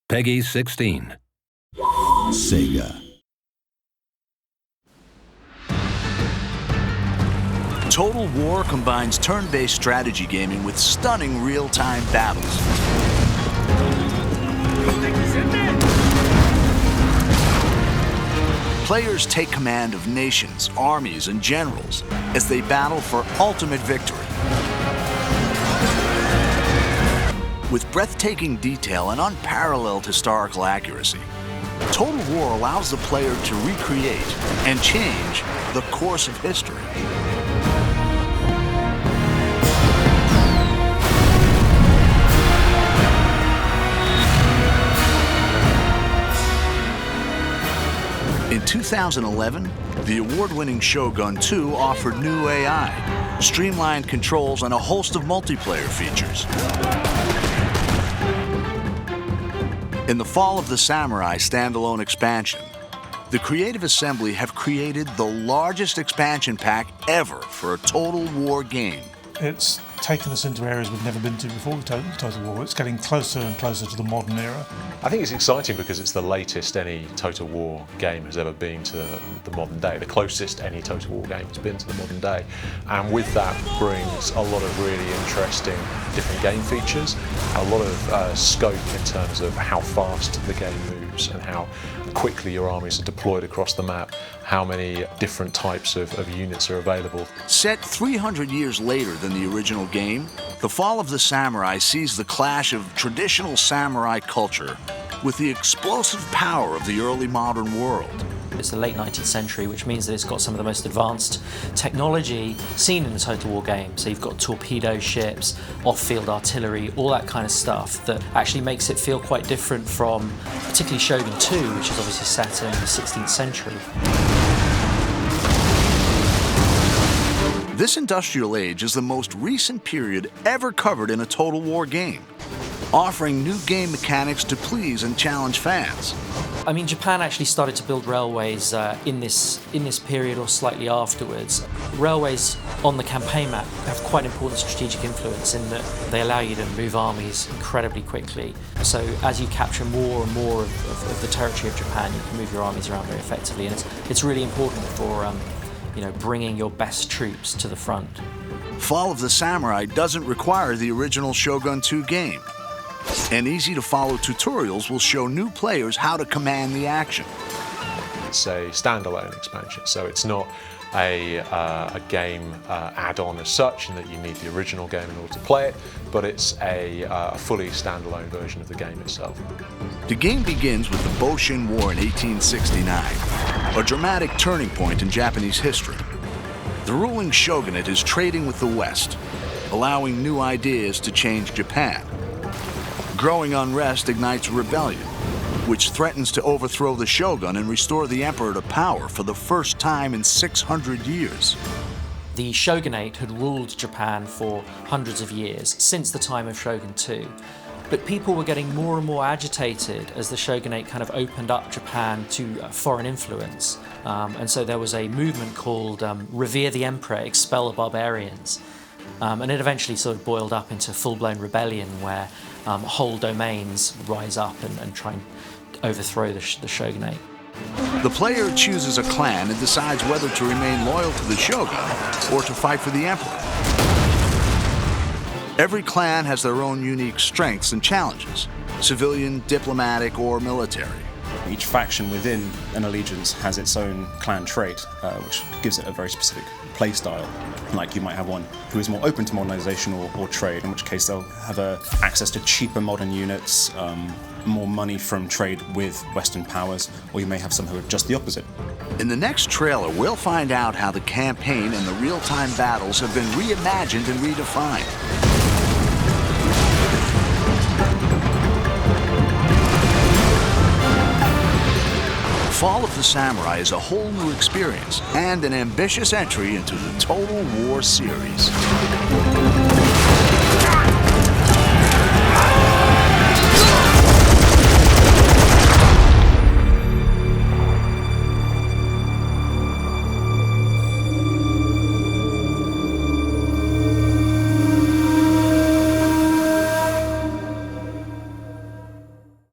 Peggy 16. Sega. Total War combines turn-based strategy gaming with stunning real-time battles. Players take command of nations, armies, and generals as they battle for ultimate victory. With breathtaking detail and unparalleled historical accuracy, Total War allows the player to recreate and change the course of history. In 2011, the award-winning Shogun 2 offered new AI, streamlined controls, and a host of multiplayer features. In the Fall of the Samurai standalone expansion, the Creative Assembly have created the largest expansion pack ever for a Total War game. It's taken us into areas we've never been to before with Total War. It's getting closer and closer to the modern era. I think it's exciting because it's the latest any Total War game has ever been to the modern day, the closest any Total War game has been to the modern day. And with that brings a lot of really interesting different game features, a lot of scope in terms of how fast the game moves and how quickly your armies are deployed across the map, how many different types of units are available. Set 300 years later than the original game, The Fall of the Samurai sees the clash of traditional samurai culture with the explosive power of the early modern world. It's the late 19th century, which means that it's got some of the most advanced technology seen in a Total War game. So you've got torpedo ships, off-field artillery, all that kind of stuff that actually makes it feel quite different from particularly Shogun 2, which is obviously set in the 16th century. This industrial age is the most recent period ever covered in a Total War game, offering new game mechanics to please and challenge fans. I mean, Japan actually started to build railways in this period or slightly afterwards. Railways on the campaign map have quite important strategic influence in that they allow you to move armies incredibly quickly. So as you capture more and more of the territory of Japan, you can move your armies around very effectively, and it's really important for bringing your best troops to the front. Fall of the Samurai doesn't require the original Shogun 2 game, and easy-to-follow tutorials will show new players how to command the action. It's a standalone expansion, so it's not a game add-on as such, in that you need the original game in order to play it, but it's a fully standalone version of the game itself. The game begins with the Boshin War in 1869, a dramatic turning point in Japanese history. The ruling shogunate is trading with the West, allowing new ideas to change Japan. Growing unrest ignites rebellion, which threatens to overthrow the shogun and restore the emperor to power for the first time in 600 years. The Shogunate had ruled Japan for hundreds of years, since the time of Shogun 2. But people were getting more and more agitated as the Shogunate kind of opened up Japan to foreign influence. And so there was a movement called Revere the Emperor, Expel the Barbarians. And it eventually sort of boiled up into full-blown rebellion where whole domains rise up and try and overthrow the Shogunate. The player chooses a clan and decides whether to remain loyal to the shogun or to fight for the emperor. Every clan has their own unique strengths and challenges, civilian, diplomatic, or military. Each faction within an allegiance has its own clan trait, which gives it a very specific play style. Like you might have one who is more open to modernization or trade, in which case they'll have access to cheaper modern units, more money from trade with Western powers, or you may have some who are just the opposite. In the next trailer, we'll find out how the campaign and the real-time battles have been reimagined and redefined. Fall of the Samurai is a whole new experience and an ambitious entry into the Total War series.